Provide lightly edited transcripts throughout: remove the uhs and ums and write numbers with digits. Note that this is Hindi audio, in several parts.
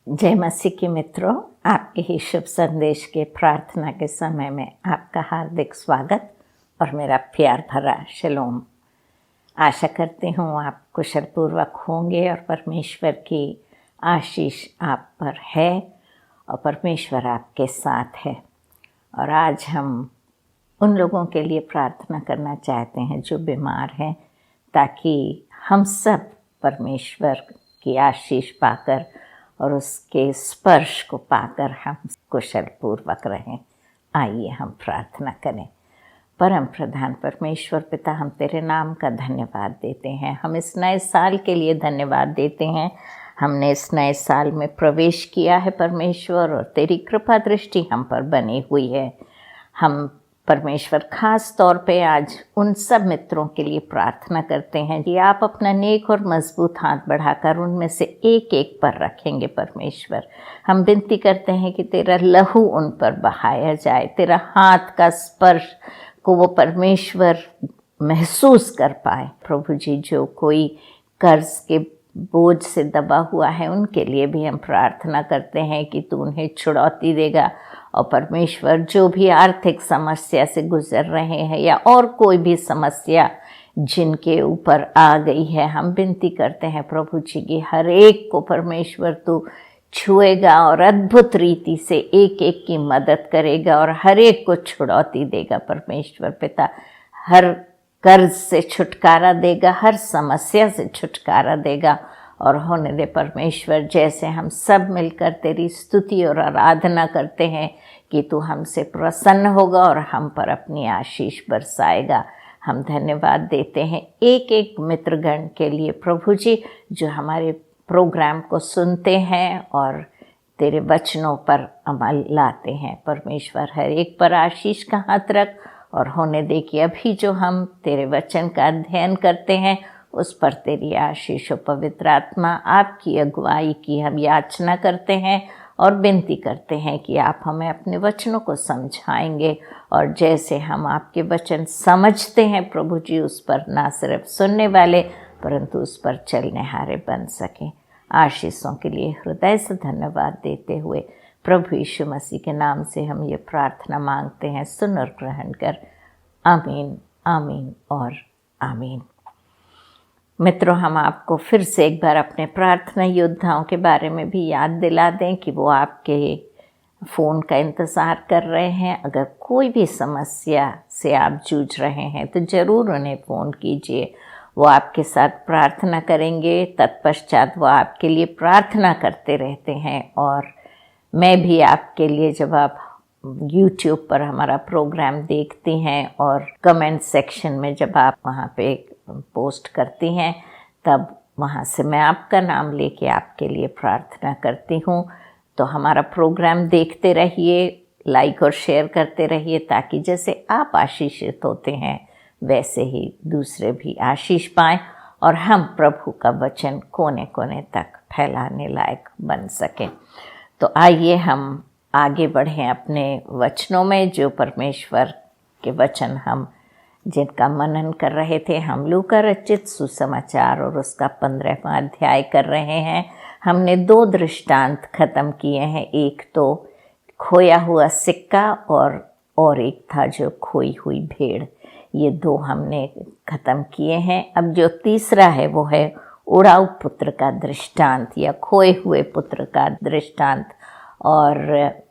जय मसीह की मित्रों, आपके ही शुभ संदेश के प्रार्थना के समय में आपका हार्दिक स्वागत और मेरा प्यार भरा शलोम। आशा करती हूँ आप कुशल पूर्वक होंगे और परमेश्वर की आशीष आप पर है और परमेश्वर आपके साथ है। और आज हम उन लोगों के लिए प्रार्थना करना चाहते हैं जो बीमार हैं, ताकि हम सब परमेश्वर की आशीष पाकर और उसके स्पर्श को पाकर हम कुशल पूर्वक रहें। आइए हम प्रार्थना करें। परम प्रधान परमेश्वर पिता, हम तेरे नाम का धन्यवाद देते हैं। हम इस नए साल के लिए धन्यवाद देते हैं। हमने इस नए साल में प्रवेश किया है परमेश्वर, और तेरी कृपा दृष्टि हम पर बनी हुई है। हम परमेश्वर खास तौर पे आज उन सब मित्रों के लिए प्रार्थना करते हैं कि आप अपना नेक और मजबूत हाथ बढ़ाकर उनमें से एक एक पर रखेंगे। परमेश्वर, हम विनती करते हैं कि तेरा लहू उन पर बहाया जाए, तेरा हाथ का स्पर्श को वो परमेश्वर महसूस कर पाए। प्रभु जी, जो कोई कर्ज के बोझ से दबा हुआ है, उनके लिए भी हम प्रार्थना करते हैं कि तू उन्हें छुड़ौती देगा। और परमेश्वर, जो भी आर्थिक समस्या से गुजर रहे हैं या और कोई भी समस्या जिनके ऊपर आ गई है, हम विनती करते हैं प्रभु जी की हर एक को परमेश्वर तू छुएगा और अद्भुत रीति से एक एक की मदद करेगा और हर एक को छुड़ौती देगा। परमेश्वर पिता, हर कर्ज से छुटकारा देगा, हर समस्या से छुटकारा देगा। और होने दे परमेश्वर, जैसे हम सब मिलकर तेरी स्तुति और आराधना करते हैं कि तू हमसे प्रसन्न होगा और हम पर अपनी आशीष बरसाएगा। हम धन्यवाद देते हैं एक एक मित्रगण के लिए प्रभु जी, जो हमारे प्रोग्राम को सुनते हैं और तेरे वचनों पर अमल लाते हैं। परमेश्वर, हर एक पर आशीष का हाथ रख और होने दे कि अभी जो हम तेरे वचन का अध्ययन करते हैं उस पर तेरी आशीष और पवित्र आत्मा आपकी अगुवाई की हम याचना करते हैं और विनती करते हैं कि आप हमें अपने वचनों को समझाएंगे। और जैसे हम आपके वचन समझते हैं प्रभु जी, उस पर ना सिर्फ सुनने वाले परंतु उस पर चलने हारे बन सकें। आशीषों के लिए हृदय से धन्यवाद देते हुए प्रभु यीशु मसीह के नाम से हम ये प्रार्थना मांगते हैं। सुन और ग्रहण कर। आमीन, आमीन और आमीन। मित्रों, हम आपको फिर से एक बार अपने प्रार्थना योद्धाओं के बारे में भी याद दिला दें कि वो आपके फ़ोन का इंतज़ार कर रहे हैं। अगर कोई भी समस्या से आप जूझ रहे हैं तो ज़रूर उन्हें फ़ोन कीजिए। वो आपके साथ प्रार्थना करेंगे। तत्पश्चात वो आपके लिए प्रार्थना करते रहते हैं। और मैं भी आपके लिए, जब आप YouTube पर हमारा प्रोग्राम देखती हैं और कमेंट सेक्शन में जब आप वहाँ पे पोस्ट करती हैं, तब वहाँ से मैं आपका नाम लेके आपके लिए प्रार्थना करती हूँ। तो हमारा प्रोग्राम देखते रहिए, लाइक और शेयर करते रहिए, ताकि जैसे आप आशीषित होते हैं वैसे ही दूसरे भी आशीष पाएँ और हम प्रभु का वचन कोने कोने तक फैलाने लायक बन सकें। तो आइए हम आगे बढ़ें अपने वचनों में। जो परमेश्वर के वचन हम जिनका मनन कर रहे थे, हम लूका रचित सुसमाचार और उसका 15वां अध्याय कर रहे हैं। हमने 2 दृष्टांत खत्म किए हैं। एक तो खोया हुआ सिक्का और एक था जो खोई हुई भेड़। ये 2 हमने खत्म किए हैं। अब जो तीसरा है वो है उड़ाऊ पुत्र का दृष्टांत या खोए हुए पुत्र का दृष्टांत। और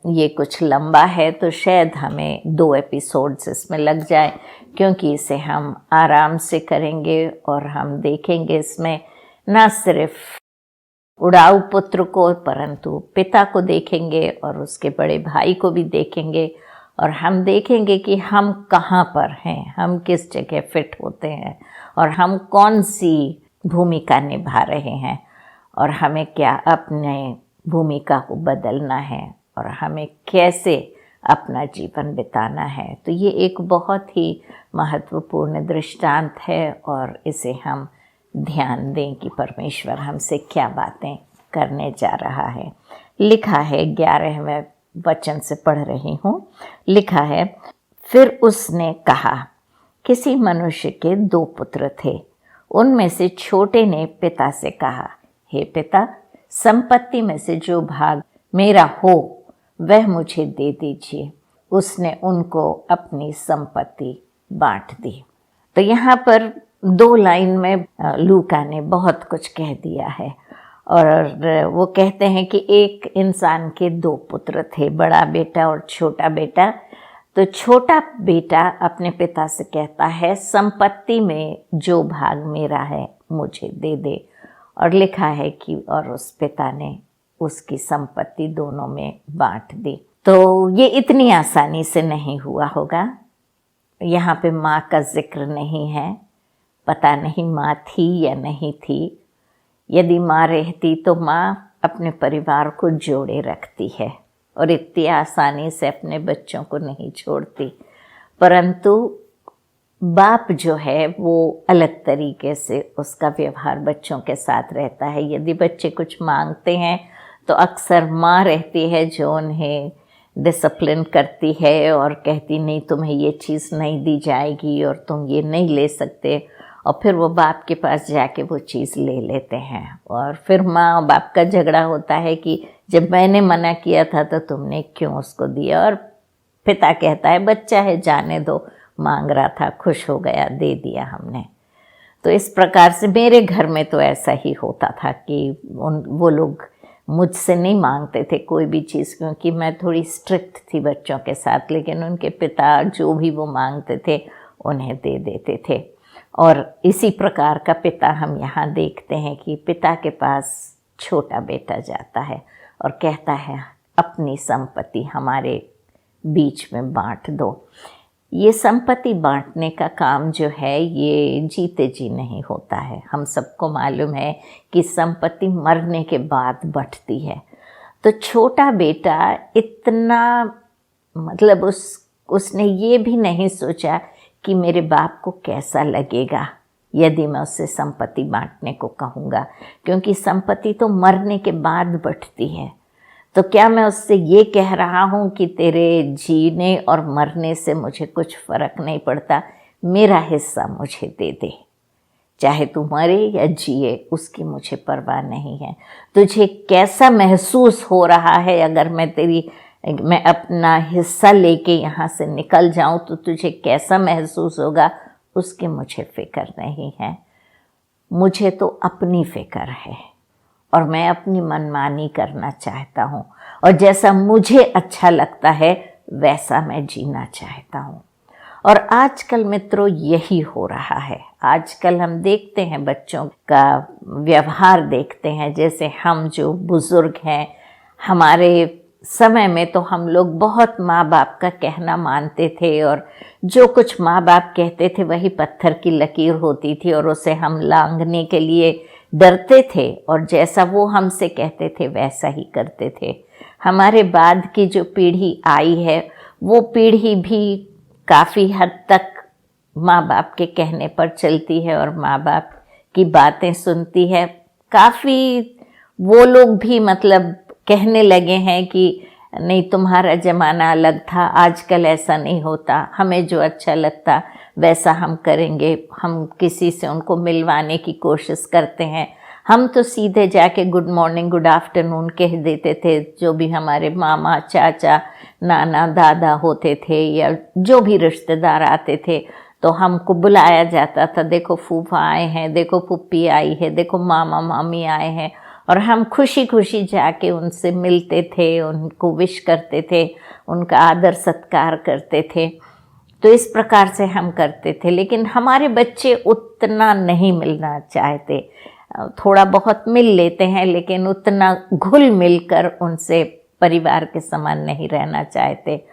ये कुछ लंबा है, तो शायद हमें 2 एपिसोड्स इसमें लग जाए, क्योंकि इसे हम आराम से करेंगे और हम देखेंगे इसमें ना सिर्फ उड़ाऊ पुत्र को परंतु पिता को देखेंगे और उसके बड़े भाई को भी देखेंगे। और हम देखेंगे कि हम कहाँ पर हैं, हम किस जगह फिट होते हैं और हम कौन सी भूमिका निभा रहे हैं और हमें क्या अपने भूमिका को बदलना है और हमें कैसे अपना जीवन बिताना है। तो ये एक बहुत ही महत्वपूर्ण दृष्टांत है और इसे हम ध्यान दें कि परमेश्वर हमसे क्या बातें करने जा रहा है। लिखा है, 11वें वचन से पढ़ रही हूँ। लिखा है, फिर उसने कहा, किसी मनुष्य के 2 पुत्र थे। उनमें से छोटे ने पिता से कहा, हे पिता, संपत्ति में से जो भाग मेरा हो वह मुझे दे दीजिए। उसने उनको अपनी संपत्ति बांट दी। तो यहाँ पर 2 लाइन में लूका ने बहुत कुछ कह दिया है। और वो कहते हैं कि एक इंसान के 2 पुत्र थे, बड़ा बेटा और छोटा बेटा। तो छोटा बेटा अपने पिता से कहता है, संपत्ति में जो भाग मेरा है मुझे दे दे। और लिखा है कि और उस पिता ने उसकी संपत्ति दोनों में बांट दी। तो ये इतनी आसानी से नहीं हुआ होगा। यहाँ पे माँ का जिक्र नहीं है, पता नहीं माँ थी या नहीं थी। यदि माँ रहती तो माँ अपने परिवार को जोड़े रखती है और इतनी आसानी से अपने बच्चों को नहीं छोड़ती। परंतु बाप जो है वो अलग तरीके से उसका व्यवहार बच्चों के साथ रहता है। यदि बच्चे कुछ मांगते हैं तो अक्सर माँ रहती है जो उन्हें डिसिप्लिन करती है और कहती नहीं, तुम्हें ये चीज़ नहीं दी जाएगी और तुम ये नहीं ले सकते। और फिर वो बाप के पास जाके वो चीज़ ले लेते हैं और फिर माँ और बाप का झगड़ा होता है कि जब मैंने मना किया था तो तुमने क्यों उसको दिया। और पिता कहता है बच्चा है, जाने दो, मांग रहा था, खुश हो गया, दे दिया हमने। तो इस प्रकार से मेरे घर में तो ऐसा ही होता था कि वो लोग मुझसे नहीं मांगते थे कोई भी चीज़, क्योंकि मैं थोड़ी स्ट्रिक्ट थी बच्चों के साथ। लेकिन उनके पिता जो भी वो मांगते थे उन्हें दे देते थे। और इसी प्रकार का पिता हम यहाँ देखते हैं कि पिता के पास छोटा बेटा जाता है और कहता है अपनी संपत्ति हमारे बीच में बांट दो। ये संपत्ति बांटने का काम जो है ये जीते जी नहीं होता है। हम सबको मालूम है कि संपत्ति मरने के बाद बढ़ती है। तो छोटा बेटा इतना मतलब उसने ये भी नहीं सोचा कि मेरे बाप को कैसा लगेगा यदि मैं उससे संपत्ति बांटने को कहूँगा, क्योंकि संपत्ति तो मरने के बाद बढ़ती है। तो क्या मैं उससे ये कह रहा हूँ कि तेरे जीने और मरने से मुझे कुछ फ़र्क नहीं पड़ता, मेरा हिस्सा मुझे दे दे, चाहे तू मरे या जिए उसकी मुझे परवाह नहीं है। तुझे कैसा महसूस हो रहा है अगर मैं अपना हिस्सा लेके यहाँ से निकल जाऊँ तो तुझे कैसा महसूस होगा, उसकी मुझे फ़िक्र नहीं है। मुझे तो अपनी फ़िक्र है और मैं अपनी मनमानी करना चाहता हूँ और जैसा मुझे अच्छा लगता है वैसा मैं जीना चाहता हूँ। और आजकल मित्रों यही हो रहा है। आजकल हम देखते हैं बच्चों का व्यवहार देखते हैं। जैसे हम जो बुज़ुर्ग हैं, हमारे समय में तो हम लोग बहुत माँ बाप का कहना मानते थे और जो कुछ माँ बाप कहते थे वही पत्थर की लकीर होती थी और उसे हम लांघने के लिए डरते थे और जैसा वो हमसे कहते थे वैसा ही करते थे। हमारे बाद की जो पीढ़ी आई है वो पीढ़ी भी काफ़ी हद तक माँ बाप के कहने पर चलती है और माँ बाप की बातें सुनती है। काफ़ी वो लोग भी मतलब कहने लगे हैं कि नहीं, तुम्हारा ज़माना अलग था, आजकल ऐसा नहीं होता, हमें जो अच्छा लगता वैसा हम करेंगे। हम किसी से उनको मिलवाने की कोशिश करते हैं। हम तो सीधे जाके गुड मॉर्निंग गुड आफ्टरनून कह देते थे। जो भी हमारे मामा चाचा नाना दादा होते थे या जो भी रिश्तेदार आते थे तो हमको बुलाया जाता था, देखो फूफा आए हैं, देखो फूफी आई है, देखो मामा मामी आए हैं। और हम खुशी खुशी जाके उनसे मिलते थे, उनको विश करते थे, उनका आदर सत्कार करते थे। तो इस प्रकार से हम करते थे। लेकिन हमारे बच्चे उतना नहीं मिलना चाहते, थोड़ा बहुत मिल लेते हैं लेकिन उतना घुल मिलकर उनसे परिवार के समान नहीं रहना चाहते।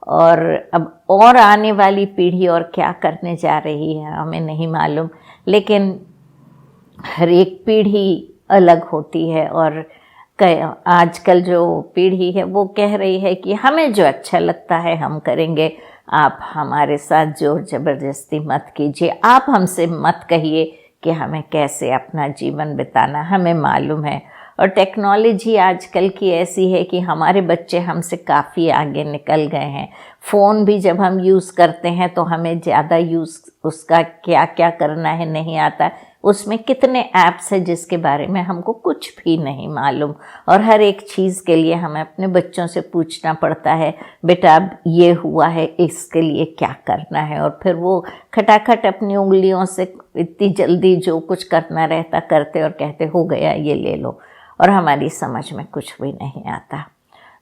और अब और आने वाली पीढ़ी और क्या करने जा रही है हमें नहीं मालूम, लेकिन हर एक पीढ़ी अलग होती है। और आजकल जो पीढ़ी है वो कह रही है कि हमें जो अच्छा लगता है हम करेंगे, आप हमारे साथ जोर ज़बरदस्ती मत कीजिए, आप हमसे मत कहिए कि हमें कैसे अपना जीवन बिताना, हमें मालूम है। और टेक्नोलॉजी आजकल की ऐसी है कि हमारे बच्चे हमसे काफ़ी आगे निकल गए हैं। फ़ोन भी जब हम यूज़ करते हैं तो हमें ज़्यादा यूज़ उसका क्या क्या करना है नहीं आता, उसमें कितने ऐप्स हैं जिसके बारे में हमको कुछ भी नहीं मालूम, और हर एक चीज़ के लिए हमें अपने बच्चों से पूछना पड़ता है, बेटा अब ये हुआ है इसके लिए क्या करना है, और फिर वो खटाखट अपनी उंगलियों से इतनी जल्दी जो कुछ करना रहता करते और कहते हो गया ये ले लो, और हमारी समझ में कुछ भी नहीं आता।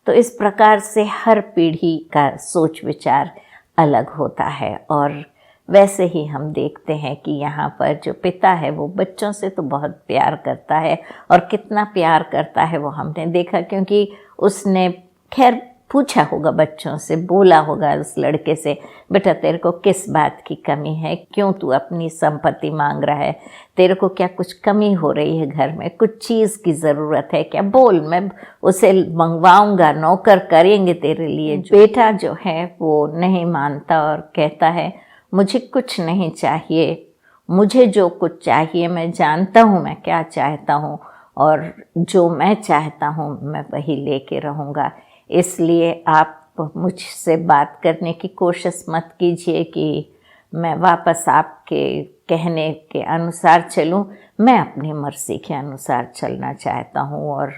तो इस प्रकार से हर पीढ़ी का सोच विचार अलग होता है, और वैसे ही हम देखते हैं कि यहाँ पर जो पिता है वो बच्चों से तो बहुत प्यार करता है, और कितना प्यार करता है वो हमने देखा, क्योंकि उसने खैर पूछा होगा बच्चों से, बोला होगा उस लड़के से, बेटा तेरे को किस बात की कमी है, क्यों तू अपनी संपत्ति मांग रहा है, तेरे को क्या कुछ कमी हो रही है घर में, कुछ चीज़ की ज़रूरत है क्या, बोल मैं उसे मंगवाऊंगा, नौकर करेंगे तेरे लिए। बेटा जो है वो नहीं मानता और कहता है मुझे कुछ नहीं चाहिए, मुझे जो कुछ चाहिए मैं जानता हूँ मैं क्या चाहता हूँ, और जो मैं चाहता हूँ मैं वही लेके रहूँगा, इसलिए आप मुझसे बात करने की कोशिश मत कीजिए कि मैं वापस आपके कहने के अनुसार चलूँ, मैं अपनी मर्ज़ी के अनुसार चलना चाहता हूँ, और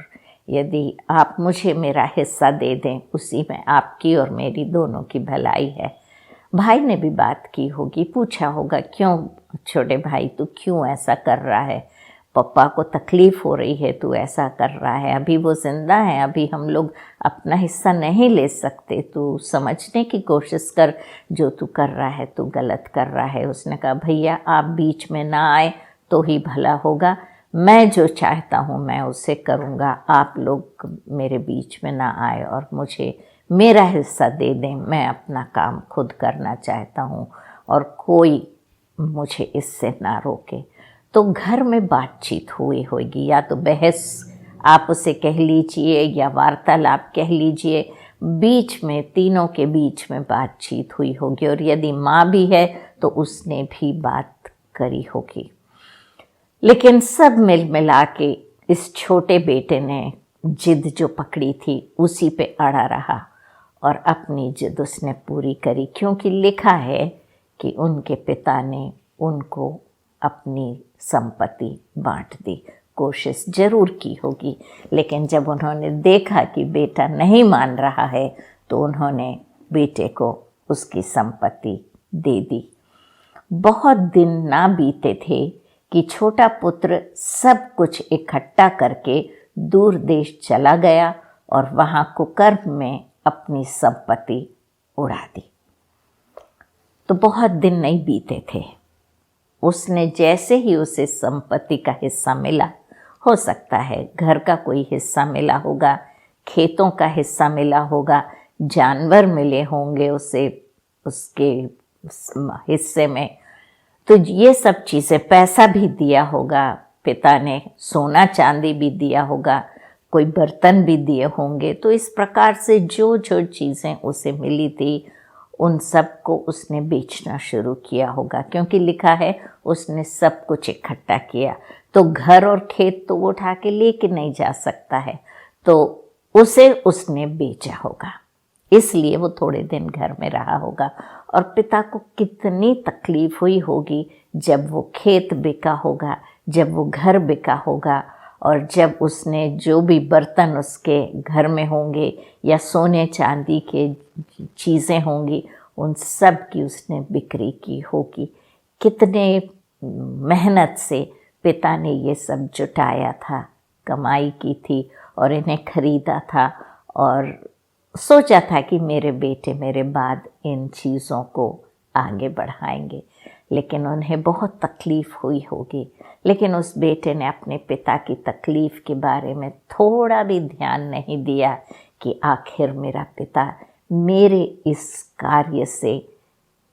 यदि आप मुझे मेरा हिस्सा दे दें उसी में आपकी और मेरी दोनों की भलाई है। भाई ने भी बात की होगी, पूछा होगा क्यों छोटे भाई तू क्यों ऐसा कर रहा है, पापा को तकलीफ़ हो रही है तू ऐसा कर रहा है, अभी वो ज़िंदा है, अभी हम लोग अपना हिस्सा नहीं ले सकते, तू समझने की कोशिश कर, जो तू कर रहा है तू गलत कर रहा है। उसने कहा भैया आप बीच में ना आए तो ही भला होगा, मैं जो चाहता हूँ मैं उसे करूँगा, आप लोग मेरे बीच में ना आए और मुझे मेरा हिस्सा दे दें, मैं अपना काम खुद करना चाहता हूँ और कोई मुझे इससे ना रोके। तो घर में बातचीत हुई होगी, या तो बहस आप उसे कह लीजिए या वार्तालाप कह लीजिए, बीच में तीनों के बीच में बातचीत हुई होगी, और यदि माँ भी है तो उसने भी बात करी होगी। लेकिन सब मिल मिला के इस छोटे बेटे ने जिद जो पकड़ी थी उसी पे अड़ा रहा, और अपनी जिद उसने पूरी करी, क्योंकि लिखा है कि उनके पिता ने उनको अपनी संपत्ति बांट दी। कोशिश जरूर की होगी, लेकिन जब उन्होंने देखा कि बेटा नहीं मान रहा है तो उन्होंने बेटे को उसकी संपत्ति दे दी। बहुत दिन ना बीते थे कि छोटा पुत्र सब कुछ इकट्ठा करके दूर देश चला गया और वहाँ कुकर्म में अपनी संपत्ति उड़ा दी। तो बहुत दिन नहीं बीते थे, उसने जैसे ही उसे संपत्ति का हिस्सा मिला, हो सकता है घर का कोई हिस्सा मिला होगा, खेतों का हिस्सा मिला होगा, जानवर मिले होंगे उसे उसके हिस्से में, तो ये सब चीज़ें, पैसा भी दिया होगा पिता ने, सोना चांदी भी दिया होगा, कोई बर्तन भी दिए होंगे। तो इस प्रकार से जो जो चीज़ें उसे मिली थी उन सब को उसने बेचना शुरू किया होगा, क्योंकि लिखा है उसने सब कुछ इकट्ठा किया। तो घर और खेत तो वो उठा के लेके नहीं जा सकता है, तो उसे उसने बेचा होगा, इसलिए वो थोड़े दिन घर में रहा होगा। और पिता को कितनी तकलीफ हुई होगी जब वो खेत बिका होगा, जब वो घर बिका होगा, और जब उसने जो भी बर्तन उसके घर में होंगे या सोने चांदी के चीज़ें होंगी उन सब की उसने बिक्री की होगी। कितने मेहनत से पिता ने ये सब जुटाया था, कमाई की थी और इन्हें खरीदा था, और सोचा था कि मेरे बेटे मेरे बाद इन चीज़ों को आगे बढ़ाएंगे। लेकिन उन्हें बहुत तकलीफ़ हुई होगी, लेकिन उस बेटे ने अपने पिता की तकलीफ़ के बारे में थोड़ा भी ध्यान नहीं दिया कि आखिर मेरा पिता मेरे इस कार्य से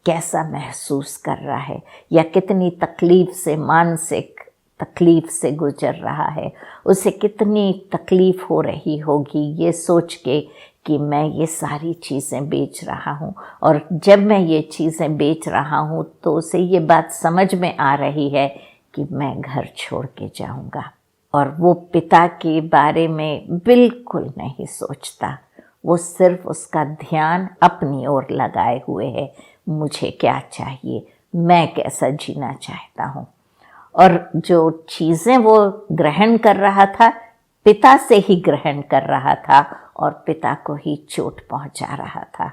कैसा महसूस कर रहा है, या कितनी तकलीफ़ से, मानसिक तकलीफ़ से गुजर रहा है, उसे कितनी तकलीफ़ हो रही होगी ये सोच के कि मैं ये सारी चीज़ें बेच रहा हूँ, और जब मैं ये चीज़ें बेच रहा हूँ तो उसे ये बात समझ में आ रही है कि मैं घर छोड़ के जाऊँगा। और वो पिता के बारे में बिल्कुल नहीं सोचता, वो सिर्फ उसका ध्यान अपनी ओर लगाए हुए है, मुझे क्या चाहिए, मैं कैसा जीना चाहता हूँ। और जो चीज़ें वो ग्रहण कर रहा था पिता से ही ग्रहण कर रहा था और पिता को ही चोट पहुंचा रहा था।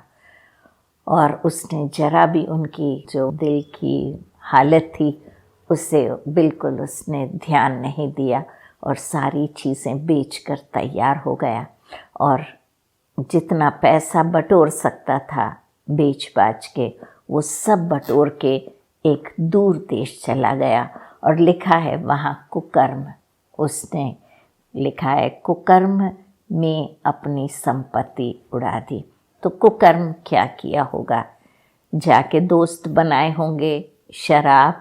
और उसने जरा भी उनकी जो दिल की हालत थी उससे बिल्कुल उसने ध्यान नहीं दिया और सारी चीज़ें बेचकर तैयार हो गया और जितना पैसा बटोर सकता था बेच बाच के वो सब बटोर के एक दूर देश चला गया। और लिखा है वहाँ कुकर्म, उसने लिखा है कुकर्म में अपनी संपत्ति उड़ा दी। तो कुकर्म क्या किया होगा? जाके दोस्त बनाए होंगे, शराब,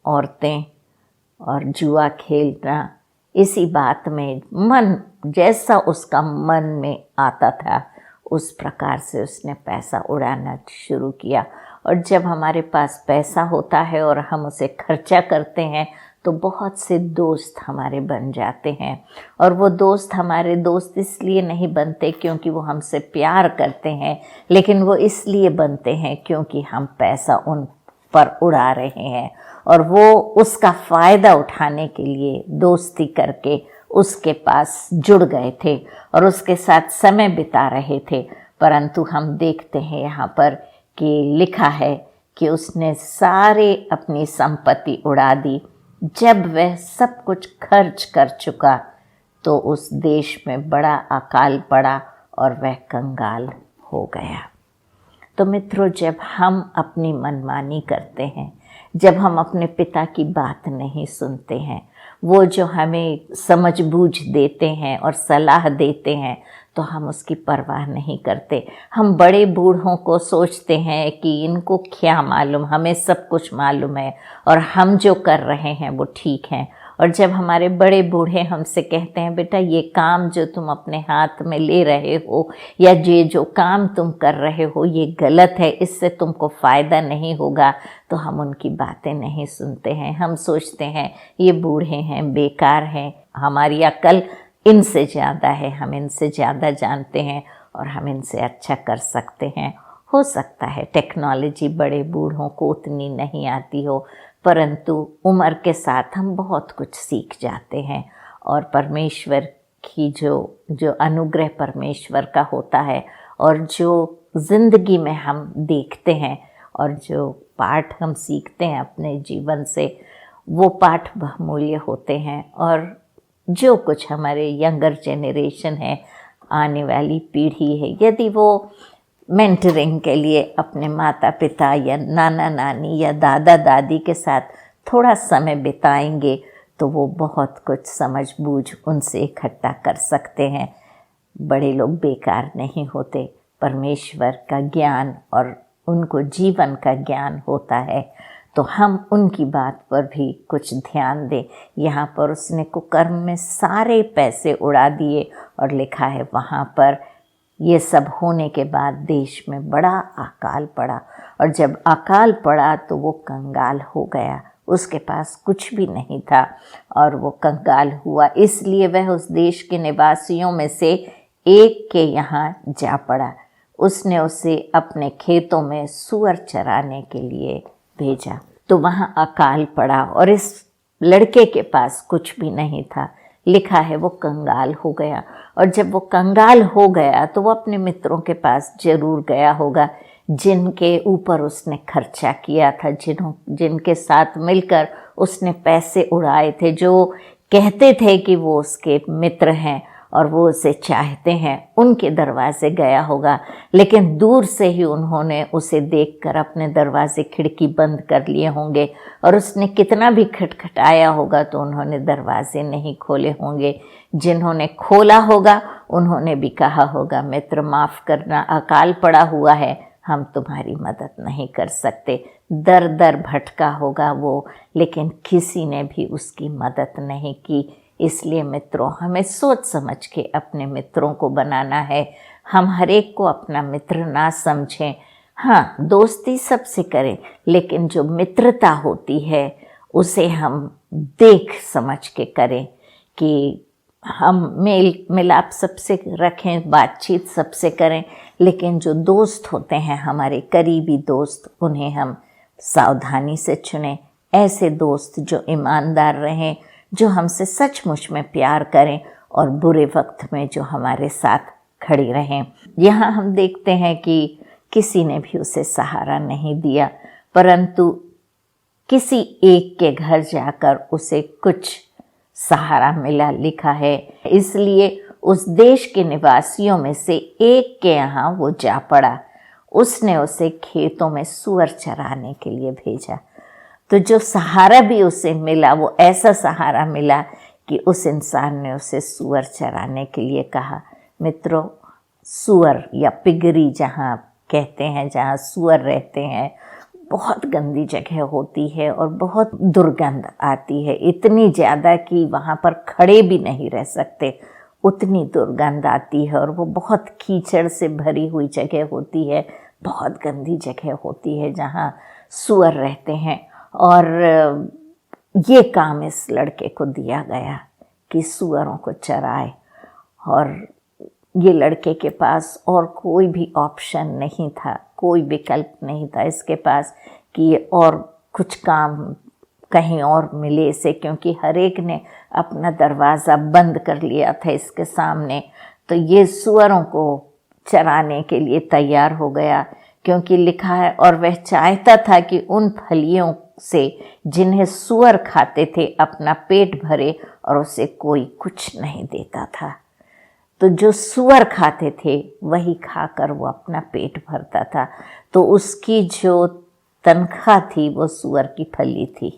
औरतें और जुआ खेलना, इसी बात में मन जैसा उसका मन में आता था उस प्रकार से उसने पैसा उड़ाना शुरू किया। और जब हमारे पास पैसा होता है और हम उसे खर्चा करते हैं तो बहुत से दोस्त हमारे बन जाते हैं। और वो दोस्त हमारे दोस्त इसलिए नहीं बनते क्योंकि वो हमसे प्यार करते हैं, लेकिन वो इसलिए बनते हैं क्योंकि हम पैसा उन पर उड़ा रहे हैं और वो उसका फ़ायदा उठाने के लिए दोस्ती करके उसके पास जुड़ गए थे और उसके साथ समय बिता रहे थे। परंतु हम देखते हैं यहाँ पर कि लिखा है कि उसने सारे अपनी संपत्ति उड़ा दी। जब वह सब कुछ खर्च कर चुका तो उस देश में बड़ा अकाल पड़ा और वह कंगाल हो गया। तो मित्रों, जब हम अपनी मनमानी करते हैं, जब हम अपने पिता की बात नहीं सुनते हैं, वो जो हमें समझ बूझ देते हैं और सलाह देते हैं तो हम उसकी परवाह नहीं करते। हम बड़े बूढ़ों को सोचते हैं कि इनको क्या मालूम, हमें सब कुछ मालूम है और हम जो कर रहे हैं वो ठीक है। और जब हमारे बड़े बूढ़े हमसे कहते हैं बेटा ये काम जो तुम अपने हाथ में ले रहे हो या ये जो काम तुम कर रहे हो ये गलत है, इससे तुमको फ़ायदा नहीं होगा, तो हम उनकी बातें नहीं सुनते हैं। हम सोचते हैं ये बूढ़े हैं, बेकार हैं, हमारी अकल इनसे ज़्यादा है, हम इनसे ज़्यादा जानते हैं और हम इनसे अच्छा कर सकते हैं। हो सकता है टेक्नोलॉजी बड़े बूढ़ों को उतनी नहीं आती हो, परंतु उम्र के साथ हम बहुत कुछ सीख जाते हैं और परमेश्वर की जो अनुग्रह परमेश्वर का होता है और जो ज़िंदगी में हम देखते हैं और जो पाठ हम सीखते हैं अपने जीवन से, वो पाठ बहुमूल्य होते हैं। और जो कुछ हमारे यंगर जेनरेशन है, आने वाली पीढ़ी है, यदि वो मेंटरिंग के लिए अपने माता पिता या नाना नानी या दादा दादी के साथ थोड़ा समय बिताएंगे तो वो बहुत कुछ समझ बूझ उनसे इकट्ठा कर सकते हैं। बड़े लोग बेकार नहीं होते, परमेश्वर का ज्ञान और उनको जीवन का ज्ञान होता है, तो हम उनकी बात पर भी कुछ ध्यान दें। यहाँ पर उसने कुकर्म में सारे पैसे उड़ा दिए और लिखा है वहाँ पर ये सब होने के बाद देश में बड़ा अकाल पड़ा। और जब अकाल पड़ा तो वो कंगाल हो गया, उसके पास कुछ भी नहीं था और वो कंगाल हुआ, इसलिए वह उस देश के निवासियों में से एक के यहाँ जा पड़ा। उसने उसे अपने खेतों में सूअर चराने के लिए भेजा। तो वहाँ अकाल पड़ा और इस लड़के के पास कुछ भी नहीं था। लिखा है वो कंगाल हो गया। और जब वो कंगाल हो गया तो वो अपने मित्रों के पास जरूर गया होगा जिनके ऊपर उसने खर्चा किया था, जिनके साथ मिलकर उसने पैसे उड़ाए थे, जो कहते थे कि वो उसके मित्र हैं और वो उसे चाहते हैं, उनके दरवाजे गया होगा। लेकिन दूर से ही उन्होंने उसे देखकर अपने दरवाजे खिड़की बंद कर लिए होंगे और उसने कितना भी खटखटाया होगा तो उन्होंने दरवाजे नहीं खोले होंगे। जिन्होंने खोला होगा उन्होंने भी कहा होगा मित्र माफ़ करना, अकाल पड़ा हुआ है, हम तुम्हारी मदद नहीं कर सकते। दर दर भटका होगा वो, लेकिन किसी ने भी उसकी मदद नहीं की। इसलिए मित्रों, हमें सोच समझ के अपने मित्रों को बनाना है। हम हर एक को अपना मित्र ना समझें। हाँ, दोस्ती सबसे करें, लेकिन जो मित्रता होती है उसे हम देख समझ के करें कि हम मेल मिलाप सबसे रखें, बातचीत सबसे करें, लेकिन जो दोस्त होते हैं हमारे करीबी दोस्त, उन्हें हम सावधानी से चुनें। ऐसे दोस्त जो ईमानदार रहें, जो हमसे सचमुच में प्यार करें और बुरे वक्त में जो हमारे साथ खड़ी रहें। यहाँ हम देखते हैं कि किसी ने भी उसे सहारा नहीं दिया, परंतु किसी एक के घर जाकर उसे कुछ सहारा मिला, लिखा है। इसलिए उस देश के निवासियों में से एक के यहाँ वो जा पड़ा। उसने उसे खेतों में सूअर चराने के लिए भेजा। तो जो सहारा भी उसे मिला वो ऐसा सहारा मिला कि उस इंसान ने उसे सूअर चराने के लिए कहा। मित्रों, सूअर या पिगरी जहाँ कहते हैं, जहाँ सूअर रहते हैं, बहुत गंदी जगह होती है और बहुत दुर्गंध आती है, इतनी ज़्यादा कि वहाँ पर खड़े भी नहीं रह सकते, उतनी दुर्गंध आती है। और वो बहुत कीचड़ से भरी हुई जगह होती है, बहुत गंदी जगह होती है जहाँ सूअर रहते हैं। और ये काम इस लड़के को दिया गया कि सूअरों को चराए, और ये लड़के के पास और कोई भी ऑप्शन नहीं था, कोई विकल्प नहीं था इसके पास कि ये और कुछ काम कहीं और मिले इसे, क्योंकि हर एक ने अपना दरवाज़ा बंद कर लिया था इसके सामने। तो ये सूअरों को चराने के लिए तैयार हो गया, क्योंकि लिखा है, और वह चाहता था कि उन फलियों से जिन्हें सूअर खाते थे अपना पेट भरे, और उसे कोई कुछ नहीं देता था। तो जो सूअर खाते थे वही खाकर वो अपना पेट भरता था। तो उसकी जो तनख्वाह थी वो सूअर की फली थी।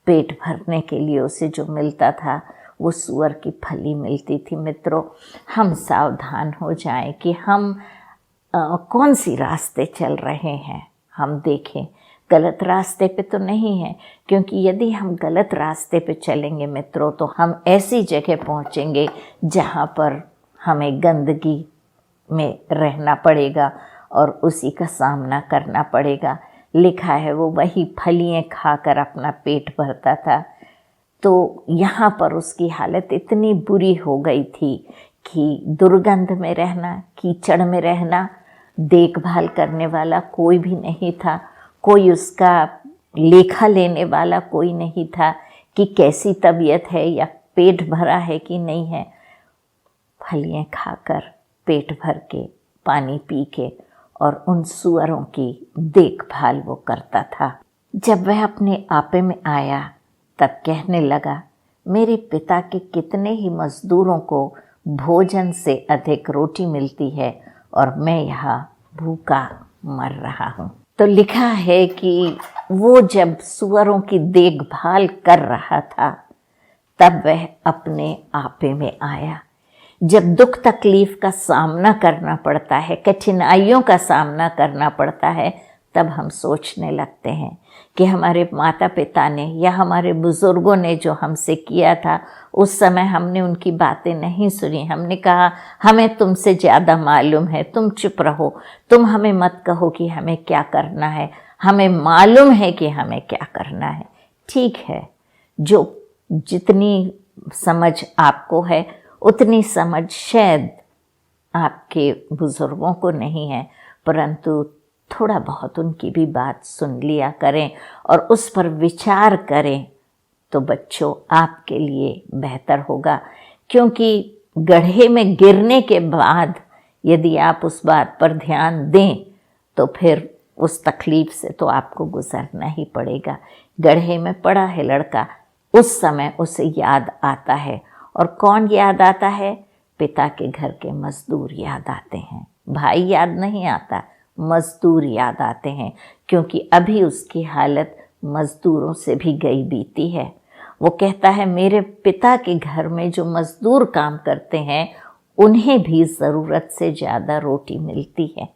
पेट भरने के लिए उसे जो मिलता था वो सूअर की फली मिलती थी। मित्रों, हम सावधान हो जाएं कि हम कौन सी रास्ते चल रहे हैं। हम देखें गलत रास्ते पे तो नहीं है, क्योंकि यदि हम गलत रास्ते पे चलेंगे मित्रों, तो हम ऐसी जगह पहुंचेंगे जहां पर हमें गंदगी में रहना पड़ेगा और उसी का सामना करना पड़ेगा। लिखा है वो वही फलियाँ खाकर अपना पेट भरता था। तो यहाँ पर उसकी हालत इतनी बुरी हो गई थी कि दुर्गंध में रहना, कीचड़ में रहना, देखभाल करने वाला कोई भी नहीं था, कोई उसका लेखा लेने वाला कोई नहीं था कि कैसी तबीयत है या पेट भरा है कि नहीं है। फलियाँ खाकर, पेट भर के, पानी पी के और उन सूअरों की देखभाल वो करता था। जब वह अपने आपे में आया तब कहने लगा, मेरे पिता के कितने ही मजदूरों को भोजन से अधिक रोटी मिलती है और मैं यहाँ भूखा मर रहा हूँ। तो लिखा है कि वो जब सूअरों की देखभाल कर रहा था तब वह अपने आपे में आया। जब दुख तकलीफ का सामना करना पड़ता है, कठिनाइयों का सामना करना पड़ता है, तब हम सोचने लगते हैं कि हमारे माता पिता ने या हमारे बुज़ुर्गों ने जो हमसे किया था, उस समय हमने उनकी बातें नहीं सुनी। हमने कहा हमें तुमसे ज़्यादा मालूम है, तुम चुप रहो, तुम हमें मत कहो कि हमें क्या करना है, हमें मालूम है कि हमें क्या करना है। ठीक है, जो जितनी समझ आपको है उतनी समझ शायद आपके बुज़ुर्गों को नहीं है, परंतु थोड़ा बहुत उनकी भी बात सुन लिया करें और उस पर विचार करें, तो बच्चों आपके लिए बेहतर होगा। क्योंकि गड्ढे में गिरने के बाद यदि आप उस बात पर ध्यान दें तो फिर उस तकलीफ से तो आपको गुजरना ही पड़ेगा। गड्ढे में पड़ा है लड़का, उस समय उसे याद आता है, और कौन याद आता है? पिता के घर के मजदूर याद आते हैं। भाई याद नहीं आता, मजदूर याद आते हैं, क्योंकि अभी उसकी हालत मजदूरों से भी गई बीती है। वो कहता है मेरे पिता के घर में जो मजदूर काम करते हैं उन्हें भी ज़रूरत से ज़्यादा रोटी मिलती है।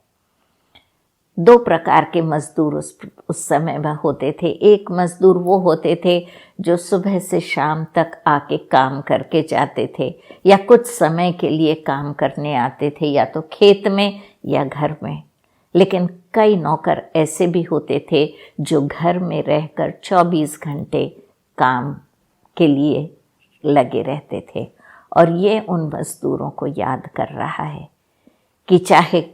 दो प्रकार के मजदूर उस समय में होते थे। एक मजदूर वो होते थे जो सुबह से शाम तक आके काम करके जाते थे, या कुछ समय के लिए काम करने आते थे, या तो खेत में या घर में। लेकिन कई नौकर ऐसे भी होते थे जो घर में रहकर 24 घंटे काम के लिए लगे रहते थे। और ये उन मजदूरों को याद कर रहा है कि चाहे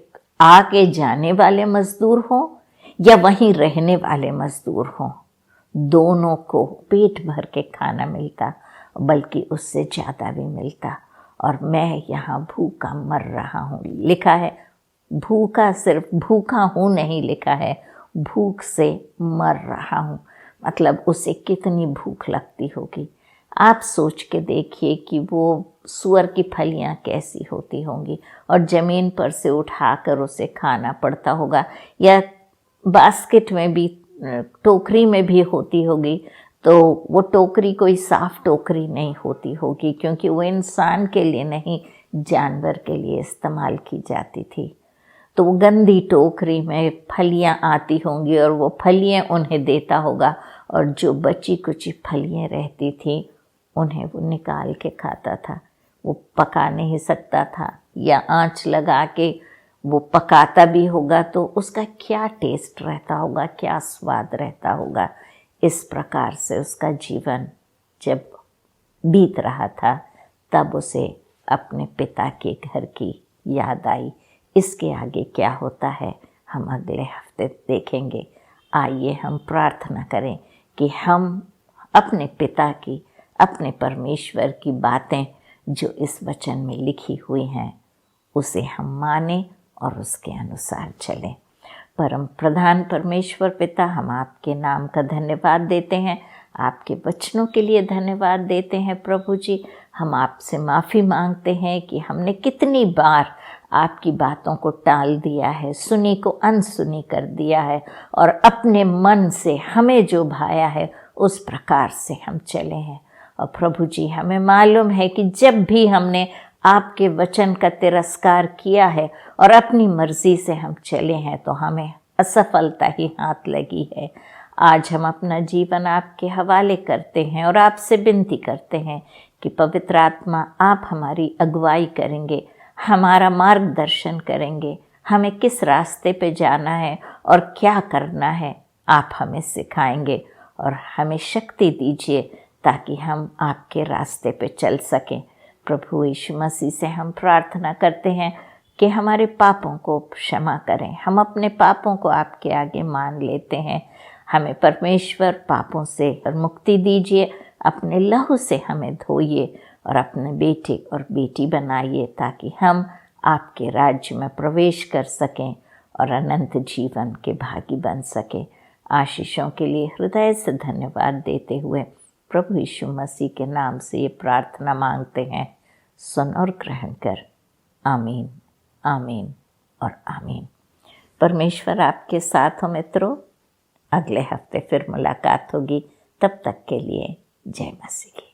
आके जाने वाले मजदूर हों या वहीं रहने वाले मजदूर हों, दोनों को पेट भर के खाना मिलता, बल्कि उससे ज़्यादा भी मिलता। और मैं यहाँ भूखा मर रहा हूँ। लिखा है भूखा, सिर्फ भूखा हूँ नहीं लिखा है, भूख से मर रहा हूँ। मतलब उसे कितनी भूख लगती होगी। आप सोच के देखिए कि वो सूअर की फलियाँ कैसी होती होंगी और ज़मीन पर से उठाकर उसे खाना पड़ता होगा, या बास्केट में भी, टोकरी में भी होती होगी, तो वो टोकरी कोई साफ टोकरी नहीं होती होगी, क्योंकि वो इंसान के लिए नहीं, जानवर के लिए इस्तेमाल की जाती थी। तो वो गंदी टोकरी में फलियाँ आती होंगी और वो फलियाँ उन्हें देता होगा, और जो बची कुची फलियाँ रहती थी उन्हें वो निकाल के खाता था। वो पका नहीं सकता था, या आंच लगा के वो पकाता भी होगा तो उसका क्या टेस्ट रहता होगा, क्या स्वाद रहता होगा। इस प्रकार से उसका जीवन जब बीत रहा था, तब उसे अपने पिता के घर की याद आई। इसके आगे क्या होता है हम अगले हफ्ते देखेंगे। आइए हम प्रार्थना करें कि हम अपने पिता की, अपने परमेश्वर की बातें जो इस वचन में लिखी हुई हैं उसे हम मानें और उसके अनुसार चलें। परम प्रधान परमेश्वर पिता, हम आपके नाम का धन्यवाद देते हैं, आपके वचनों के लिए धन्यवाद देते हैं। प्रभु जी, हम आपसे माफ़ी मांगते हैं कि हमने कितनी बार आपकी बातों को टाल दिया है, सुनी को अनसुनी कर दिया है, और अपने मन से हमें जो भाया है उस प्रकार से हम चले हैं। और प्रभु जी, हमें मालूम है कि जब भी हमने आपके वचन का तिरस्कार किया है और अपनी मर्जी से हम चले हैं, तो हमें असफलता ही हाथ लगी है। आज हम अपना जीवन आपके हवाले करते हैं और आपसे विनती करते हैं कि पवित्र आत्मा आप हमारी अगुवाई करेंगे, हमारा मार्गदर्शन करेंगे, हमें किस रास्ते पे जाना है और क्या करना है आप हमें सिखाएंगे, और हमें शक्ति दीजिए ताकि हम आपके रास्ते पे चल सकें। प्रभु यीशु मसीह से हम प्रार्थना करते हैं कि हमारे पापों को क्षमा करें। हम अपने पापों को आपके आगे मान लेते हैं। हमें परमेश्वर पापों से मुक्ति दीजिए, अपने लहू से हमें धोइए और अपने बेटे और बेटी बनाइए, ताकि हम आपके राज्य में प्रवेश कर सकें और अनंत जीवन के भागी बन सकें। आशीषों के लिए हृदय से धन्यवाद देते हुए प्रभु यीशु मसीह के नाम से ये प्रार्थना मांगते हैं। सुन और ग्रहण कर। आमीन, आमीन और आमीन। परमेश्वर आपके साथ हो मित्रों। अगले हफ्ते फिर मुलाकात होगी। तब तक के लिए जय मसीह की।